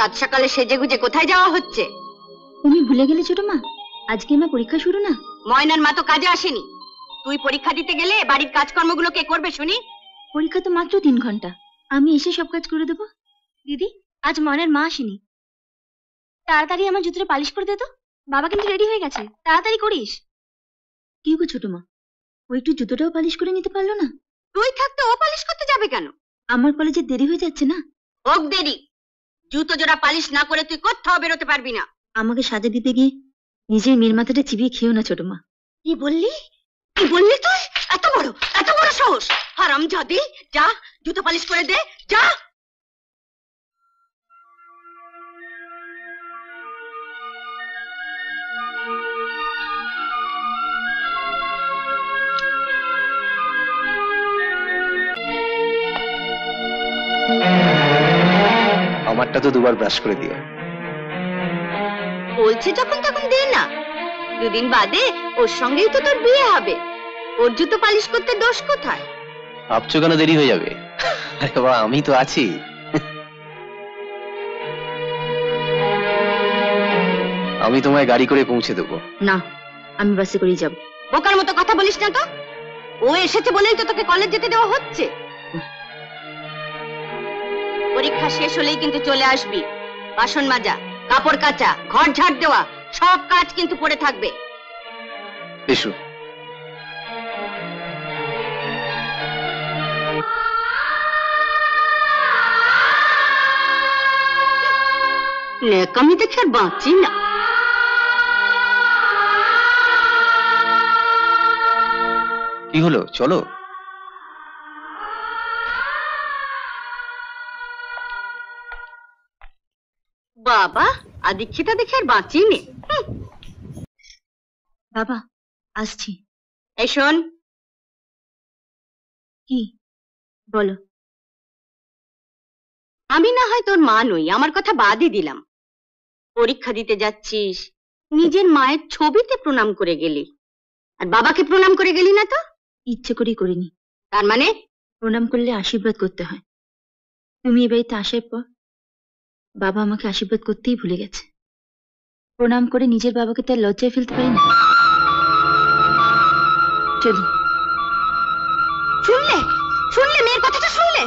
সাত সকালে সেজে গুজে কোথায় যাওয়া হচ্ছে? তুমি ভুলে গেলে ছোট মা, আজকে আমার পরীক্ষা শুরু না? ময়নার মা তো কাজে আসেনি, তুই পরীক্ষা দিতে গেলে বাড়ির কাজকর্মগুলো কে করবে শুনি? পরীক্ষা তো মাত্র 3 ঘন্টা, আমি এসে সব কাজ করে দেবো। দিদি, আজ ময়নার মা আসেনি, তাড়াতাড়ি আমার জুতোটা পালিশ করে দে তো। বাবা কিন্তু রেডি হয়ে গেছে, তাড়াতাড়ি করিস। কি গো ছোট মা, ও একটু জুতোটাও পালিশ করে নিতে পারলো না? তুই থাকতে ও পালিশ করতে যাবে কেন? আমার কলেজে দেরি হয়ে যাচ্ছে না। হোক দেরি, জুতো জোড়া পালিশ না করে তুই কোথাও বেরোতে পারবি না। আমাকে সাজা দিতে গিয়ে নিজের মেয়ের মাথাটা চিবিয়ে খেও না ছোট মা। কি বললি? কি বললি তুই? এত বড় সাহস! হারামজাদি, যা জুতো পালিশ করে দে, যা। আমারটা তো দুবার ব্রাশ করে দিও। বলছে যখন তখন দে না, দুদিন বাদে ওর সঙ্গেই তো তোর বিয়ে হবে, ওর জুতো পালিশ করতে দোষ কোথায়? ভাবছো কেন দেরি হয়ে যাবে? আরে বাবা, আমি তো আছি। আমি তোমায় গাড়ি করে পৌঁছে দেবো। না, আমি বাসে করেই যাব। বোকার মতো কথা বলিস না তো, ও এসেছে বলেই তো তোকে কলেজ যেতে দেওয়া হচ্ছে। পরীক্ষা শেষ হলেই কিন্তু চলে আসবি। বাসন মাজা, কাপড় কাচা, ঘর ঝাড় দেওয়া, সব কাজ কিন্তু পড়ে থাকবে। এসো। নেকামি দেখে আর বাঁচি না। কি হলো, চলো। বাবা, আদিক্ষিতা দেখে আর বাঁচি নে। বাবা, আসছি। এই শোন। কি বলো? আমি না হয় তোর মা নই, আমার কথা বাদই দিলাম। পরীক্ষা দিতে যাচ্ছিস, নিজের মায়ের ছবিতে প্রণাম করে গেলি, আর বাবাকে প্রণাম করে গেলি না তো? ইচ্ছে করেই করিনি। তার মানে? প্রণাম করলে আশীর্বাদ করতে হয়। তুমি এ বাড়িতে আসার পর বাবা আমাকে আশীর্বাদ করতেই ভুলে গেছে। প্রণাম করে নিজের বাবাকে তার লজ্জায় ফেলতে পারি না। চলি। শুনলে মেয়ের কথাটা শুনলে?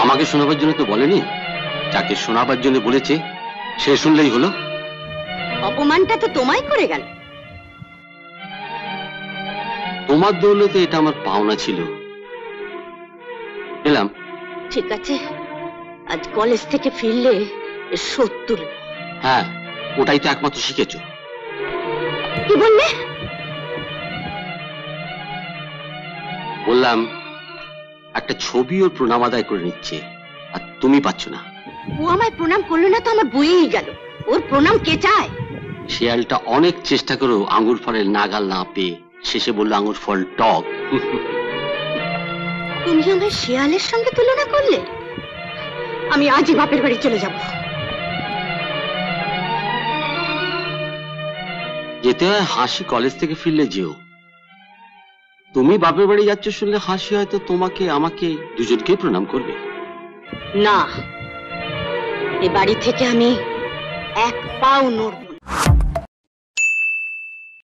আমাকে শোনাবার জন্য তো বলেনি, যাকে শোনাবার জন্য বলেছে সে শুনলেই হলো। অপমানটা তো তোমায় করে গেল। তোমার দৌলতে এটা আমার পাওনা ছিল, এলাম। ঠিক আছে, আজ কলেজ থেকে ফিরলে শোধ তুলব। হ্যাঁ, ওটাই তো একমাত্র শিখেছো। কি বললে? বললাম একটা ছবি ওর প্রণাম আদায় করে নিচ্ছে, আর তুমি পাচ্ছ না। ও আমায় প্রণাম করলো না তো আমার বইয়েই গেল। ওর প্রণাম কে চায়? শিয়ালটা অনেক চেষ্টা করেও আঙ্গুর ফলের নাগাল না পেয়ে শেষে বললো আঙ্গুর ফল টক। তুমি আমার শিয়ালের সঙ্গে তুলনা করলে? আমি আজই বাপের বাড়ি চলে যাব। যেতে হয় হাসি কলেজ থেকে ফিরলে যেও। তুমি বাপের বাড়ি যাচ্ছ শুনলে হাসি হয়তো তোমাকে আমাকে দুজনকেই প্রণাম করবে। না, এ বাড়ি থেকে আমি এক পাও নড়ব না।